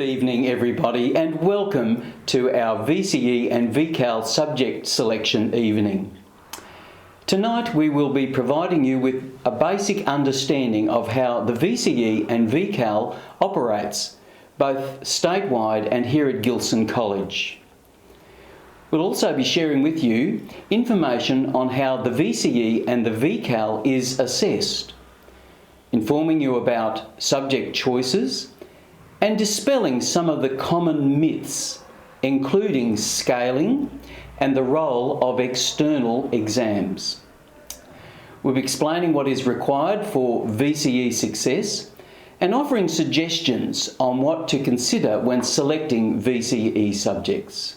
Good evening everybody and welcome to our VCE and VCAL subject selection evening. Tonight we will be providing you with a basic understanding of how the VCE and VCAL operates, both statewide and here at Gilson College. We'll also be sharing with you information on how the VCE and the VCAL is assessed, informing you about subject choices, and dispelling some of the common myths, including scaling and the role of external exams. We'll be explaining what is required for VCE success and offering suggestions on what to consider when selecting VCE subjects.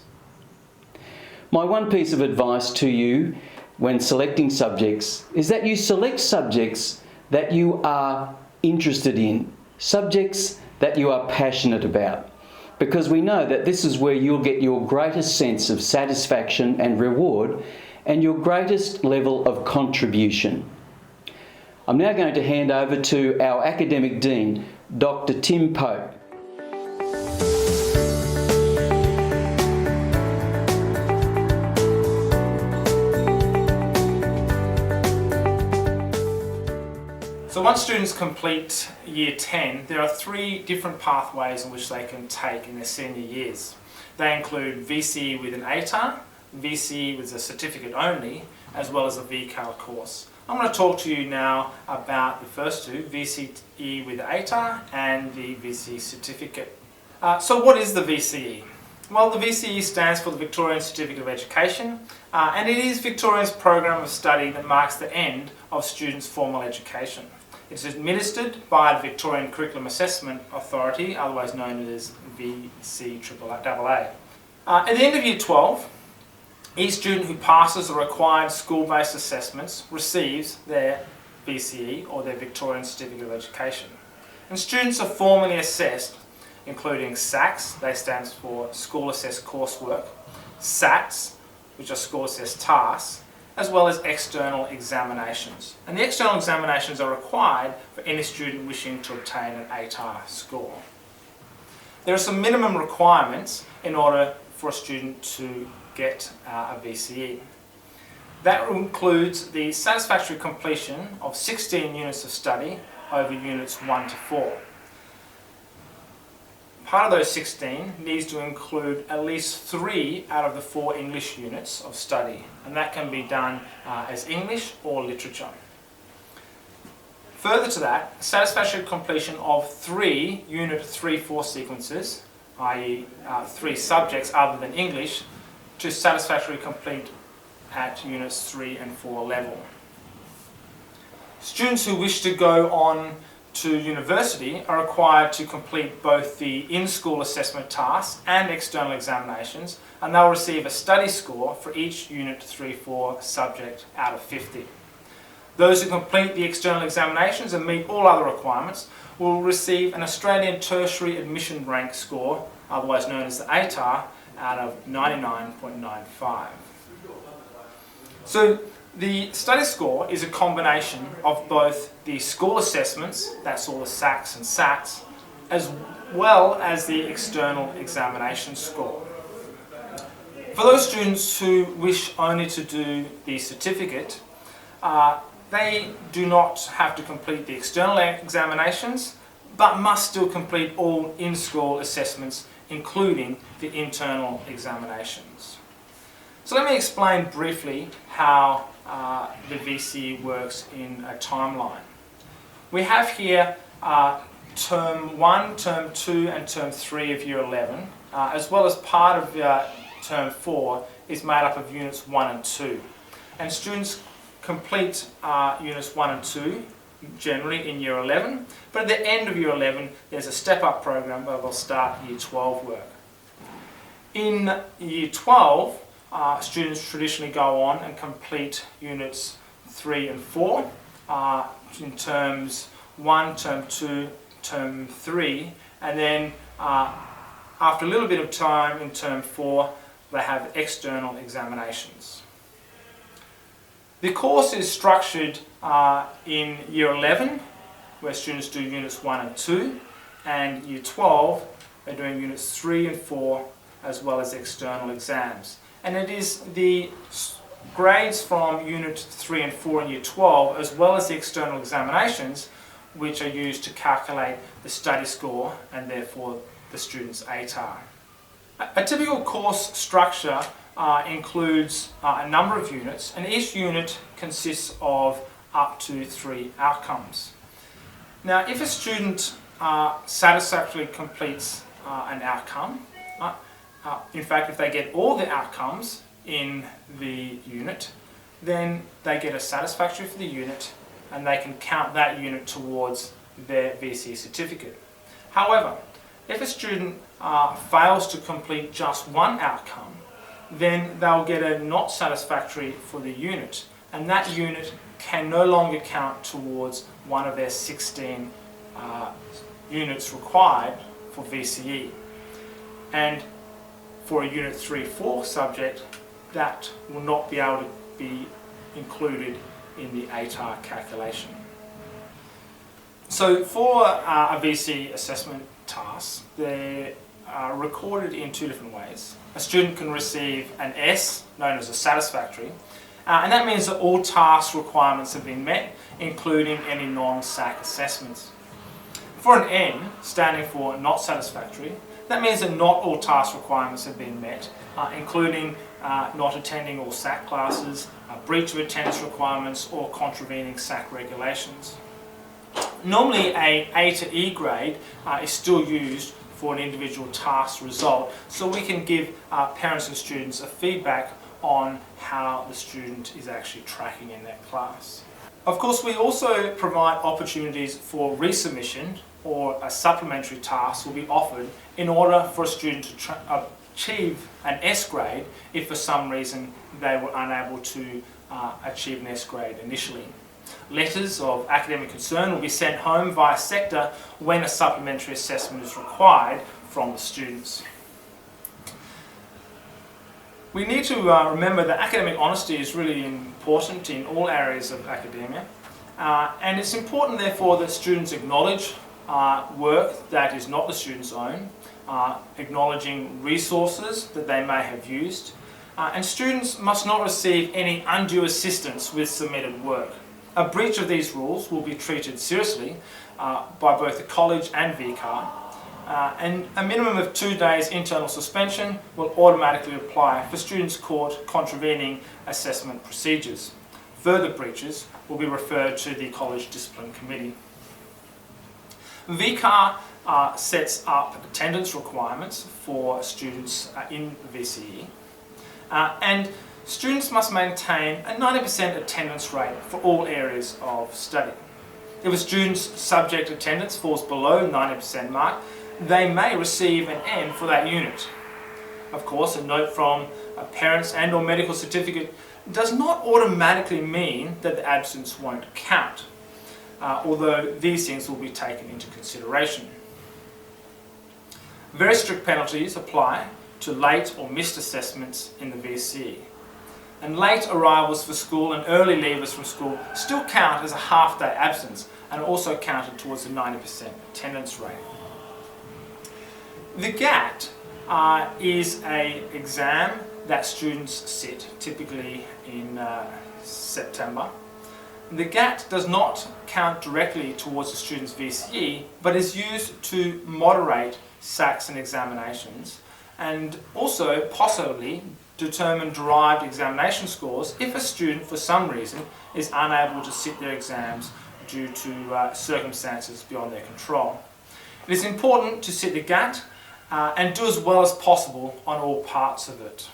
My one piece of advice to you when selecting subjects is that you select subjects that you are interested in, subjects that you are passionate about, because we know that this is where you'll get your greatest sense of satisfaction and reward and your greatest level of contribution. I'm now going to hand over to our Academic Dean, Dr. Tim Pope. So once students complete Year 10, there are three different pathways in which they can take in their senior years. They include VCE with an ATAR, VCE with a certificate only, as well as a VCAL course. I'm going to talk to you now about the first two, VCE with ATAR and the VCE certificate. So what is the VCE? Well, the VCE stands for the Victorian Certificate of Education, and it is Victoria's program of study that marks the end of students' formal education. It's administered by the Victorian Curriculum Assessment Authority, otherwise known as VCEAA. At the end of Year 12, each student who passes the required school-based assessments receives their VCE, or their Victorian Certificate of Education. And students are formally assessed, including SACs, they stand for School Assessed Coursework, SATs, which are School Assessed Tasks, as well as external examinations. And the external examinations are required for any student wishing to obtain an ATAR score. There are some minimum requirements in order for a student to get a VCE. That includes the satisfactory completion of 16 units of study over units 1 to 4. Part of those 16 needs to include at least 3 out of the 4 English units of study, and that can be done as English or literature. Further to that, satisfactory completion of 3 Unit 3-4 sequences, i.e. 3 subjects other than English, to satisfactorily complete at Units 3 and 4 level. Students who wish to go on to university are required to complete both the in-school assessment tasks and external examinations, and they'll receive a study score for each Unit 3-4 subject out of 50. Those who complete the external examinations and meet all other requirements will receive an Australian Tertiary Admission Rank score, otherwise known as the ATAR, out of 99.95. So the study score is a combination of both the school assessments, that's all the SACs and SATs, as well as the external examination score. For those students who wish only to do the certificate, they do not have to complete the external examinations, but must still complete all in-school assessments, including the internal examinations. So let me explain briefly how the VCE works in a timeline. We have here Term 1, Term 2 and Term 3 of Year 11, as well as part of Term 4 is made up of Units 1 and 2. And students complete Units 1 and 2 generally in Year 11, but at the end of Year 11 there's a step-up program where they'll start Year 12 work. In Year 12, students traditionally go on and complete Units 3 and 4 in Terms 1, Term 2, Term 3, and then after a little bit of time in Term 4 they have external examinations. The course is structured in Year 11, where students do Units 1 and 2, and Year 12, they're doing units 3 and 4 as well as external exams. And it is the grades from unit 3 and 4 in year 12 as well as the external examinations which are used to calculate the study score and therefore the student's ATAR. A typical course structure includes a number of units, and each unit consists of up to 3 outcomes. Now, if a student satisfactorily completes an outcome, in fact, if they get all the outcomes in the unit, then they get a satisfactory for the unit and they can count that unit towards their VCE certificate. However, if a student fails to complete just one outcome, then they'll get a not satisfactory for the unit, and that unit can no longer count towards one of their 16 units required for VCE. And for a unit 3-4 subject, that will not be able to be included in the ATAR calculation. So for a VCE assessment task, they are recorded in 2 different ways. A student can receive an S, known as a satisfactory, and that means that all task requirements have been met, including any non-SAC assessments. For an N, standing for not satisfactory, that means that not all task requirements have been met, including not attending all SAC classes, breach of attendance requirements, or contravening SAC regulations. Normally, a A to E grade is still used for an individual task result, so we can give parents and students a feedback on how the student is actually tracking in that class. Of course, we also provide opportunities for resubmission, or a supplementary task will be offered in order for a student to achieve an S grade if for some reason they were unable to achieve an S grade initially. Letters of academic concern will be sent home via sector when a supplementary assessment is required from the students. We need to remember that academic honesty is really important in all areas of academia, and it's important therefore that students acknowledge work that is not the student's own, acknowledging resources that they may have used, and students must not receive any undue assistance with submitted work. A breach of these rules will be treated seriously by both the college and VCAR, and a minimum of 2 days internal suspension will automatically apply for students caught contravening assessment procedures. Further breaches will be referred to the College Discipline Committee. VCAR sets up attendance requirements for students in VCE, and students must maintain a 90% attendance rate for all areas of study. If a student's subject attendance falls below 90% mark, they may receive an N for that unit. Of course, a note from a parent's and/or medical certificate does not automatically mean that the absence won't count, although these things will be taken into consideration. Very strict penalties apply to late or missed assessments in the VCE. And late arrivals for school and early leavers from school still count as a half-day absence and are also counted towards the 90% attendance rate. The GAT is an exam that students sit typically in September. The GAT does not count directly towards the student's VCE, but is used to moderate SACs and examinations, and also possibly determine derived examination scores if a student for some reason is unable to sit their exams due to circumstances beyond their control. It is important to sit the GAT and do as well as possible on all parts of it.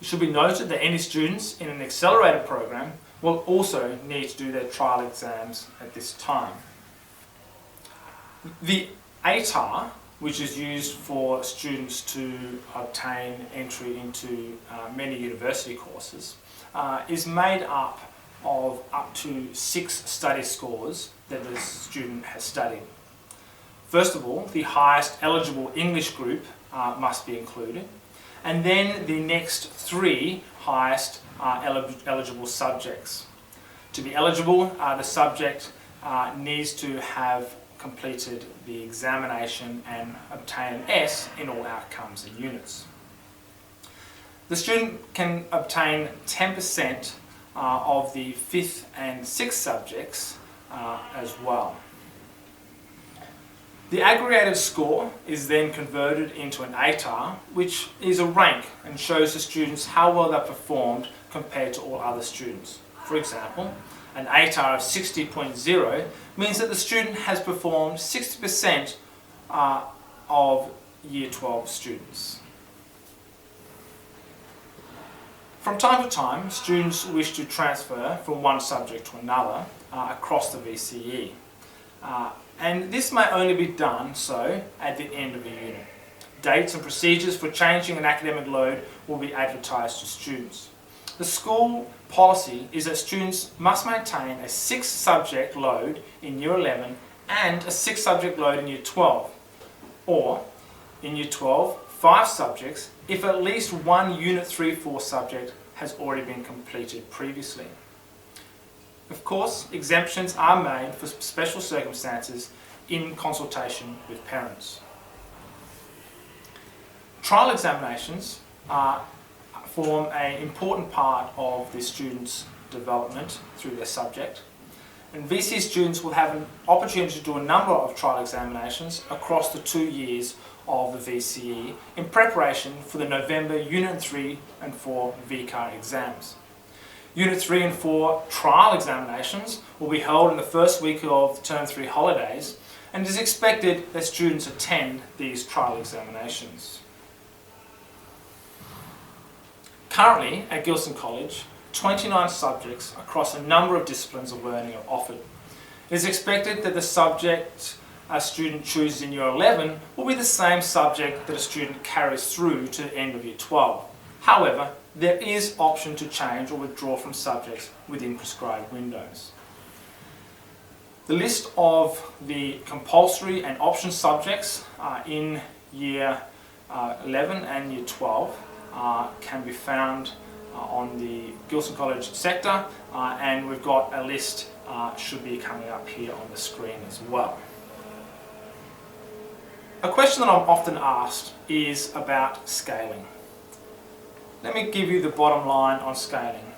It should be noted that any students in an accelerated program will also need to do their trial exams at this time. The ATAR, which is used for students to obtain entry into many university courses, is made up of up to 6 study scores that the student has studied. First of all, the highest eligible English group must be included, and then the next 3 highest eligible subjects. To be eligible, the subject needs to have completed the examination and obtain an S in all outcomes and units. The student can obtain 10% of the 5th and 6th subjects as well. The aggregated score is then converted into an ATAR, which is a rank and shows the students how well they performed compared to all other students. For example, an ATAR of 60.0 means that the student has performed 60% of Year 12 students. From time to time, students wish to transfer from one subject to another across the VCE. And this may only be done so at the end of a unit. Dates and procedures for changing an academic load will be advertised to students. The school policy is that students must maintain a 6-subject load in Year 11 and a 6-subject load in Year 12, or in Year 12, 5 subjects if at least one Unit 3-4 subject has already been completed previously. Of course, exemptions are made for special circumstances in consultation with parents. Trial examinations form an important part of the student's development through their subject. And VCE students will have an opportunity to do a number of trial examinations across the 2 years of the VCE in preparation for the November Unit 3 and 4 VCAR exams. Unit 3 and 4 trial examinations will be held in the first week of Term 3 holidays, and it is expected that students attend these trial examinations. Currently at Gilson College, 29 subjects across a number of disciplines of learning are offered. It is expected that the subject a student chooses in Year 11 will be the same subject that a student carries through to the end of Year 12. However, there is option to change or withdraw from subjects within prescribed windows. The list of the compulsory and option subjects in Year 11 and Year 12 can be found on the Gilson College sector, and we've got a list should be coming up here on the screen as well. A question that I'm often asked is about scaling. Let me give you the bottom line on scaling.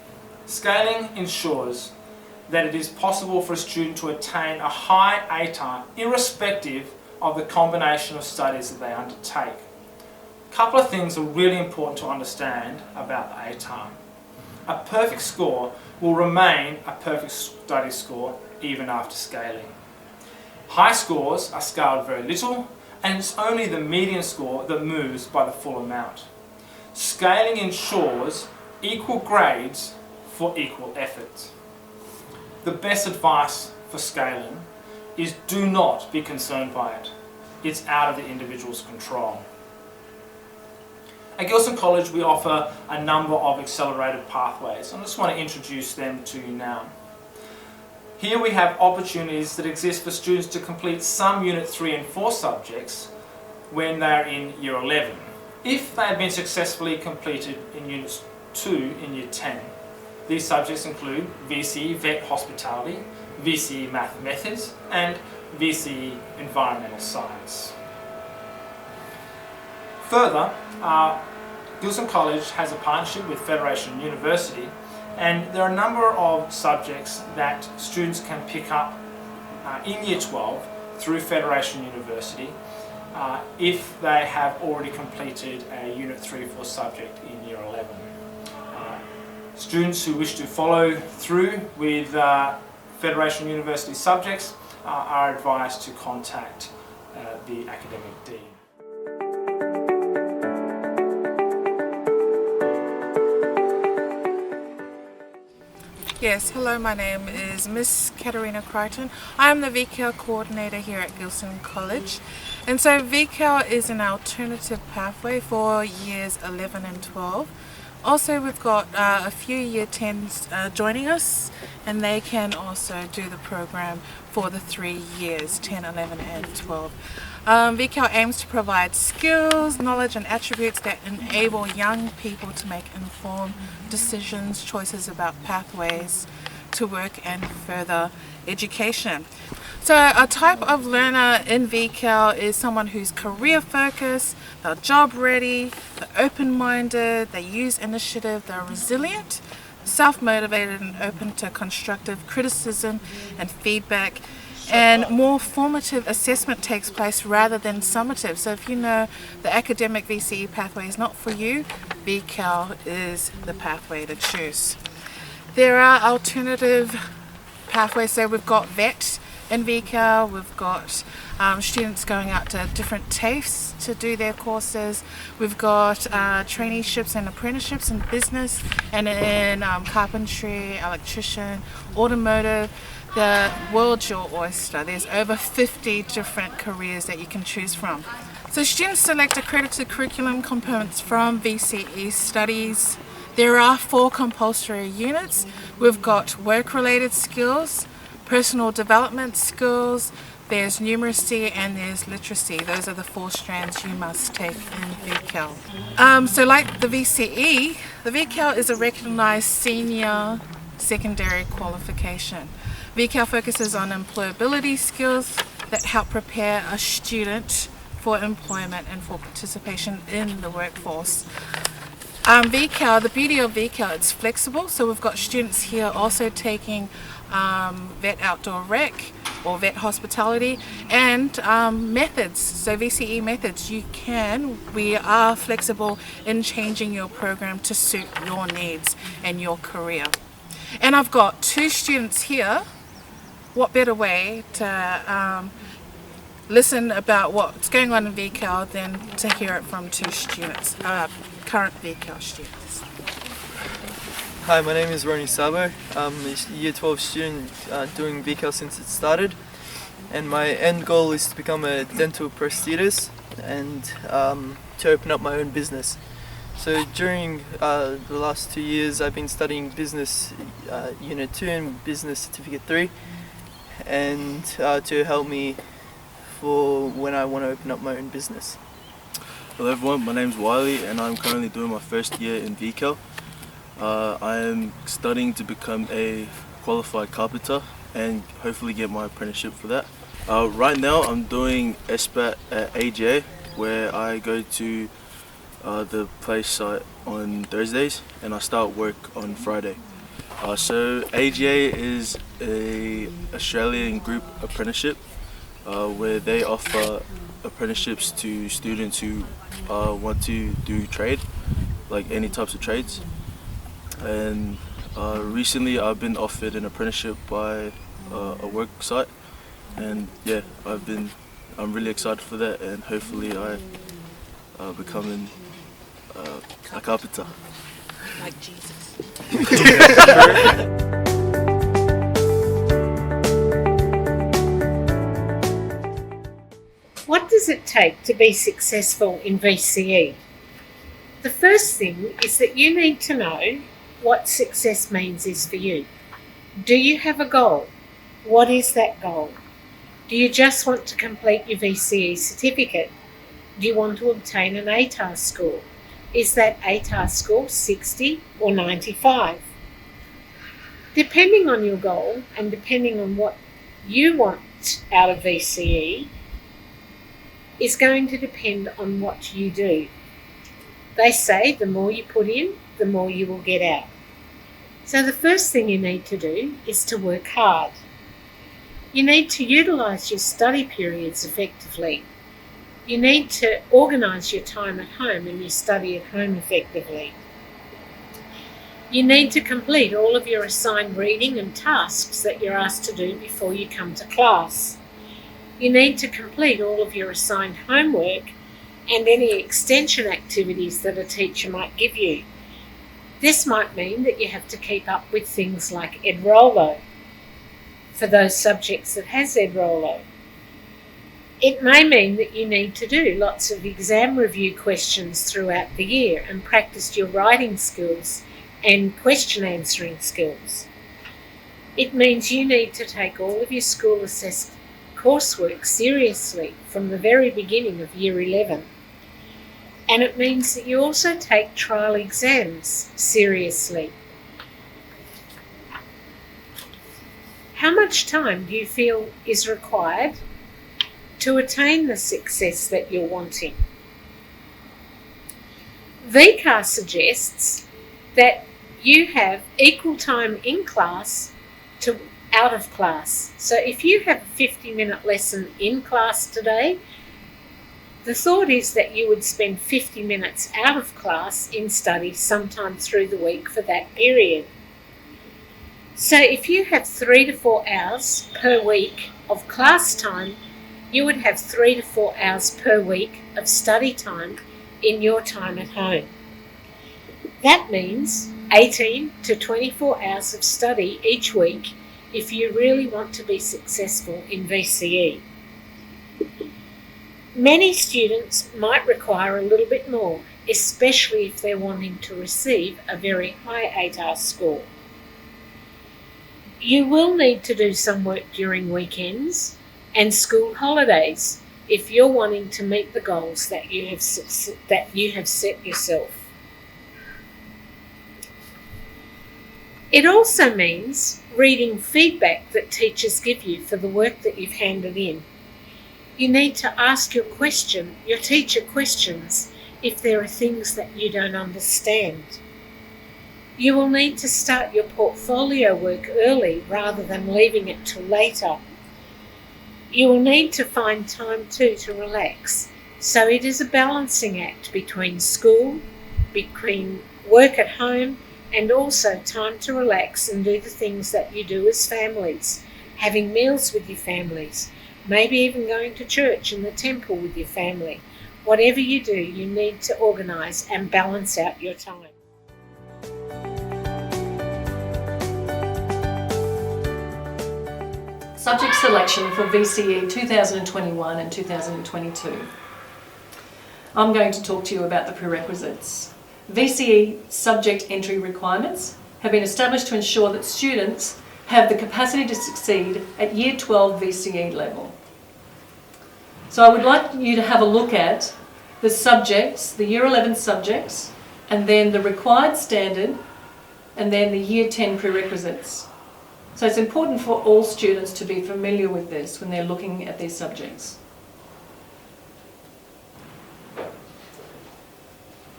Scaling ensures that it is possible for a student to attain a high ATAR irrespective of the combination of studies that they undertake. A couple of things are really important to understand about the ATAR. A perfect score will remain a perfect study score even after scaling. High scores are scaled very little, and it's only the median score that moves by the full amount. Scaling ensures equal grades for equal effort. The best advice for scaling is do not be concerned by it. It's out of the individual's control. At Gilson College we offer a number of accelerated pathways. I just want to introduce them to you now. Here we have opportunities that exist for students to complete some Unit 3 and 4 subjects when they are in Year 11, if they have been successfully completed in Unit 2 in Year 10. These subjects include VCE Vet Hospitality, VCE Math Methods, and VCE Environmental Science. Further, Gilson College has a partnership with Federation University, and there are a number of subjects that students can pick up in Year 12 through Federation University if they have already completed a Unit 3-4 subject in Year 11. Students who wish to follow through with Federation University subjects are advised to contact the academic dean. Yes, hello, my name is Miss Katerina Crichton. I am the VCAL coordinator here at Gilson College. And so VCAL is an alternative pathway for years 11 and 12. Also, we've got a few Year 10s joining us, and they can also do the program for the 3 years, 10, 11 and 12. VCAL aims to provide skills, knowledge and attributes that enable young people to make informed decisions, choices about pathways to work and further education. So a type of learner in VCAL is someone who's career focused, they're job ready, they're open-minded, they use initiative, they're resilient, self-motivated and open to constructive criticism and feedback, and more formative assessment takes place rather than summative. So if you know the academic VCE pathway is not for you, VCAL is the pathway to choose. There are alternative pathways, so we've got VET in VCAL, we've got students going out to different TAFEs to do their courses, we've got traineeships and apprenticeships in business and in carpentry, electrician, automotive. The world's your oyster. There's over 50 different careers that you can choose from. So students select accredited curriculum components from VCE studies. There are 4 compulsory units. We've got work-related skills, personal development skills, there's numeracy and there's literacy. Those are the 4 strands you must take in VCAL. So like the VCAL is a recognised senior secondary qualification. VCAL focuses on employability skills that help prepare a student for employment and for participation in the workforce. VCAL, the beauty of VCAL, it's flexible, so we've got students here also taking VET Outdoor Rec or VET Hospitality and methods, so VCE methods. We are flexible in changing your program to suit your needs and your career. And I've got 2 students here. What better way to listen about what's going on in VCAL than to hear it from 2 students, current VCAL students. Hi, my name is Ronnie Sabo. I'm a Year 12 student doing VCAL since it started, and my end goal is to become a dental prosthetist and to open up my own business. So during the last 2 years I've been studying Business Unit 2 and Business Certificate 3, and to help me for when I want to open up my own business. Hello everyone, my name is Wiley and I'm currently doing my first year in VCAL. I am studying to become a qualified carpenter and hopefully get my apprenticeship for that. Right now I'm doing SBAT at AGA, where I go to the place site on Thursdays and I start work on Friday. So AGA is a Australian group apprenticeship where they offer apprenticeships to students who want to do trade, like any types of trades. And recently I've been offered an apprenticeship by a work site, and yeah, I'm really excited for that, and hopefully I become a carpenter. Like Jesus. What does it take to be successful in VCE? The first thing is that you need to know what success means is for you. Do you have a goal? What is that goal? Do you just want to complete your VCE certificate? Do you want to obtain an ATAR score? Is that ATAR score 60 or 95? Depending on your goal and depending on what you want out of VCE is going to depend on what you do. They say the more you put in, the more you will get out. So the first thing you need to do is to work hard. You need to utilise your study periods effectively. You need to organise your time at home and you study at home effectively. You need to complete all of your assigned reading and tasks that you're asked to do before you come to class. You need to complete all of your assigned homework and any extension activities that a teacher might give you. This might mean that you have to keep up with things like EdRolo for those subjects that has EdRolo. It may mean that you need to do lots of exam review questions throughout the year and practice your writing skills and question answering skills. It means you need to take all of your school assessed coursework seriously from the very beginning of Year 11. And it means that you also take trial exams seriously. How How much time do you feel is required to attain the success that you're wanting? VCAR suggests that you have equal time in class to out of class. So if you have a 50-minute lesson in class today, the thought is that you would spend 50 minutes out of class in study sometime through the week for that period. So if you have 3 to 4 hours per week of class time, you would have 3 to 4 hours per week of study time in your time at home. That means 18 to 24 hours of study each week if you really want to be successful in VCE. Many students might require a little bit more, especially if they're wanting to receive a very high ATAR score. You will need to do some work during weekends and school holidays if you're wanting to meet the goals that you have set yourself. It also means reading feedback that teachers give you for the work that you've handed in. You need to ask your teacher questions if there are things that you don't understand. You will need to start your portfolio work early rather than leaving it till later. You will need to find time too to relax. So it is a balancing act between school, between work at home, and also time to relax and do the things that you do as families, having meals with your families, maybe even going to church and the temple with your family. Whatever you do, you need to organise and balance out your time. Subject selection for VCE 2021 and 2022. I'm going to talk to you about the prerequisites. VCE subject entry requirements have been established to ensure that students have the capacity to succeed at Year 12 VCE level. So I would like you to have a look at the subjects, the Year 11 subjects, and then the required standard, and then the Year 10 prerequisites. So it's important for all students to be familiar with this when they're looking at these subjects.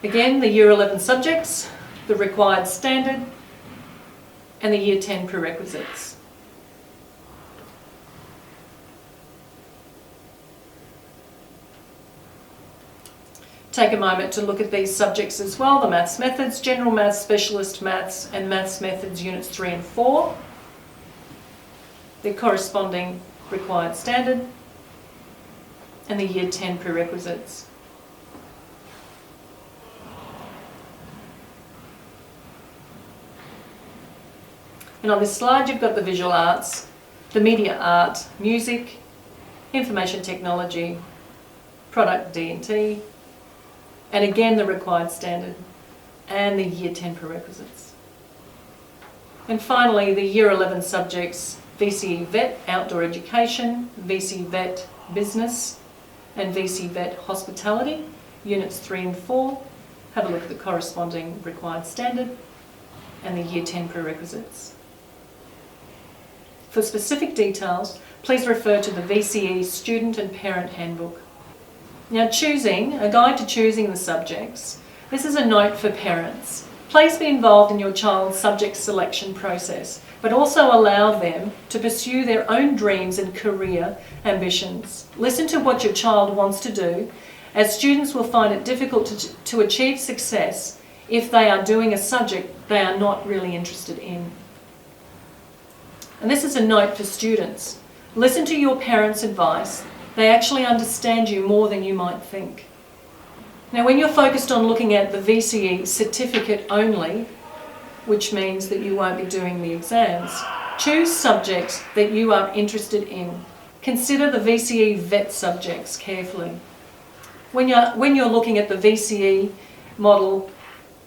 Again, the Year 11 subjects, the required standard, and the Year 10 prerequisites. Take a moment to look at these subjects as well, the Maths Methods, General Maths, Specialist Maths, and Maths Methods Units 3 and 4. The corresponding required standard, and the Year 10 prerequisites. And on this slide you've got the visual arts, the media art, music, information technology, product D&T, and again the required standard and the Year 10 prerequisites. And finally the Year 11 subjects, VCE Vet Outdoor Education, VCE Vet Business, and VCE Vet Hospitality, Units 3 and 4. Have a look at the corresponding required standard and the Year 10 prerequisites. For specific details, please refer to the VCE Student and Parent Handbook. Now a guide to choosing the subjects. This is a note for parents. Please be involved in your child's subject selection process, but also allow them to pursue their own dreams and career ambitions. Listen to what your child wants to do, as students will find it difficult to achieve success if they are doing a subject they are not really interested in. And this is a note for students. Listen to your parents' advice. They actually understand you more than you might think. Now, when you're focused on looking at the VCE certificate only, which means that you won't be doing the exams, choose subjects that you are interested in. Consider the VCE VET subjects carefully. When you're looking at the VCE model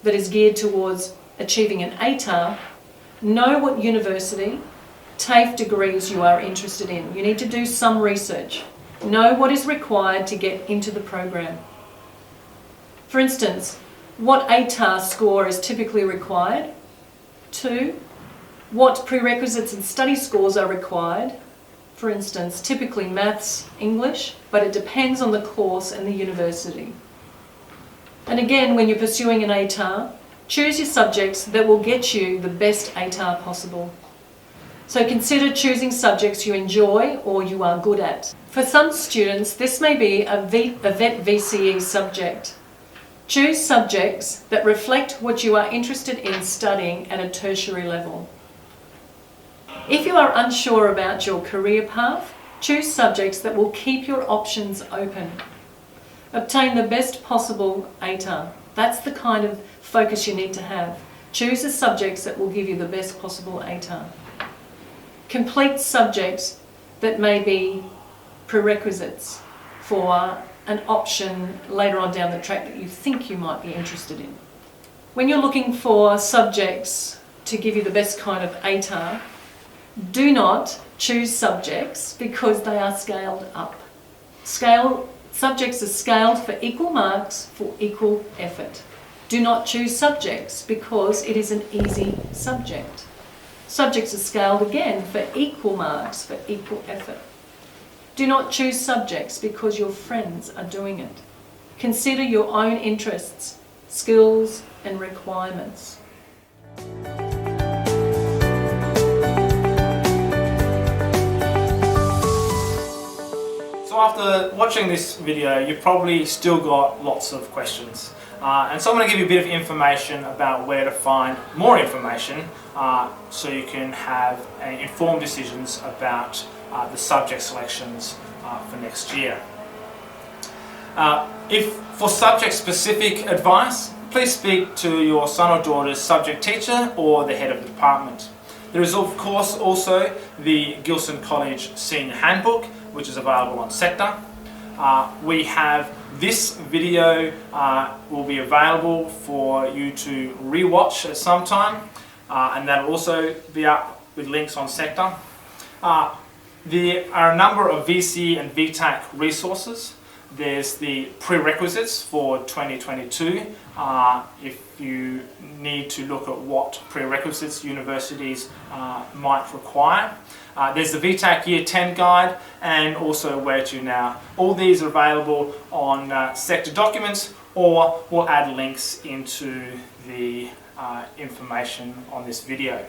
that is geared towards achieving an ATAR, know what university, TAFE degrees you are interested in. You need to do some research. Know what is required to get into the program. For instance, what ATAR score is typically required? 2, what prerequisites and study scores are required. For instance, typically maths, English, but it depends on the course and the university. And again, when you're pursuing an ATAR, choose your subjects that will get you the best ATAR possible. So consider choosing subjects you enjoy or you are good at. For some students, this may be a VET VCE subject. Choose subjects that reflect what you are interested in studying at a tertiary level. If you are unsure about your career path, choose subjects that will keep your options open. Obtain the best possible ATAR. That's the kind of focus you need to have. Choose the subjects that will give you the best possible ATAR. Complete subjects that may be prerequisites for an option later on down the track that you think you might be interested in. When you're looking for subjects to give you the best kind of ATAR, do not choose subjects because they are scaled up. Subjects are scaled for equal marks for equal effort. Do not choose subjects because it is an easy subject. Subjects are scaled again for equal marks for equal effort. Do not choose subjects because your friends are doing it. Consider your own interests, skills and requirements. So after watching this video, you've probably still got lots of questions. And so I'm going to give you a bit of information about where to find more information so you can have informed decisions about the subject selections for next year. If for subject-specific advice, please speak to your son or daughter's subject teacher or the head of the department. There is of course also the Gilson College Senior Handbook, which is available on Sector. We have this video will be available for you to re-watch at some time, and that will also be up with links on Sector. There are a number of VCE and VTAC resources. There's the prerequisites for 2022 if you need to look at what prerequisites universities might require. There's the VTAC Year 10 guide and also Where to Now. All these are available on sector documents, or we'll add links into the information on this video.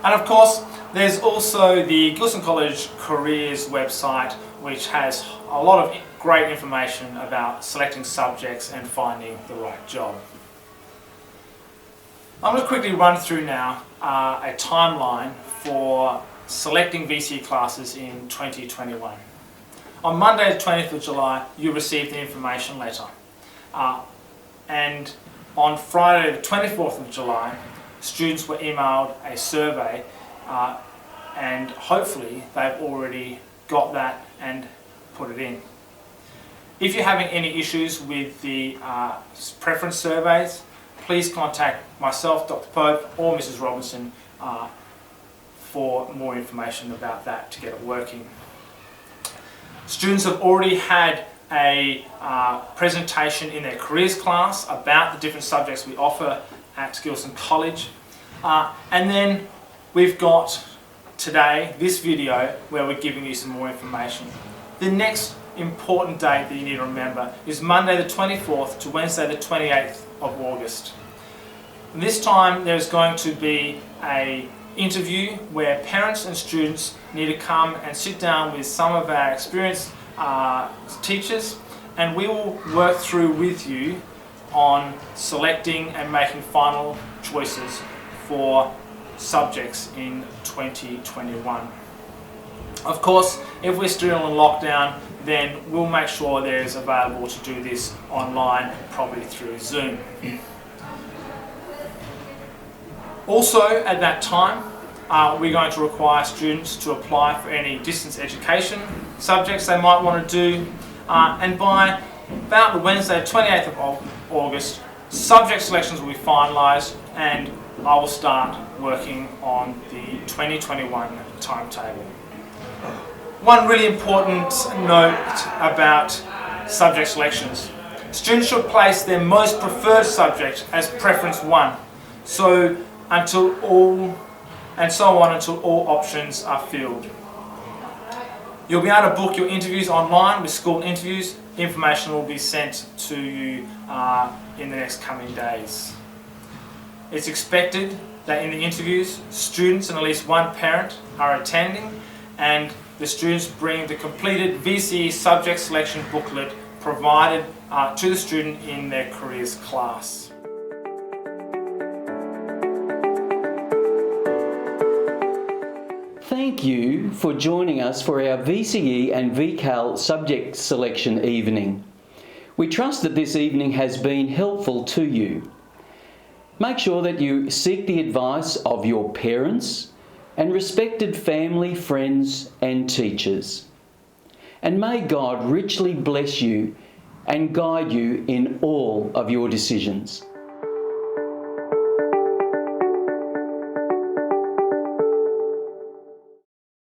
And of course, there's also the Gilson College Careers website, which has a lot of great information about selecting subjects and finding the right job. I'm going to quickly run through now a timeline for selecting VCE classes in 2021. On Monday the 20th of July, you received the information letter. And on Friday the 24th of July, students were emailed a survey and hopefully they've already got that and put it in. If you're having any issues with the preference surveys, please contact myself, Dr. Pope, or Mrs. Robinson for more information about that to get it working. Students have already had a presentation in their careers class about the different subjects we offer at Gilson College. And then we've got today this video where we're giving you some more information. The next important date that you need to remember is Monday the 24th to Wednesday the 28th of August. And this time there's going to be an interview where parents and students need to come and sit down with some of our experienced teachers, and we will work through with you on selecting and making final choices for subjects in 2021. Of course, if we're still in lockdown, then we'll make sure there's available to do this online, probably through Zoom. Also, at that time, we're going to require students to apply for any distance education subjects they might want to do, and by about the Wednesday, 28th of August, subject selections will be finalised and I will start working on the 2021 timetable. One really important note about subject selections. Students should place their most preferred subject as preference 1. So until all and so on until all options are filled. You'll be able to book your interviews online with school interviews. Information will be sent to you in the next coming days. It's expected that in the interviews, students and at least one parent are attending, and the students bring the completed VCE subject selection booklet provided to the student in their careers class. Thank you for joining us for our VCE and VCAL subject selection evening. We trust that this evening has been helpful to you. Make sure that you seek the advice of your parents and respected family, friends and teachers. And may God richly bless you and guide you in all of your decisions.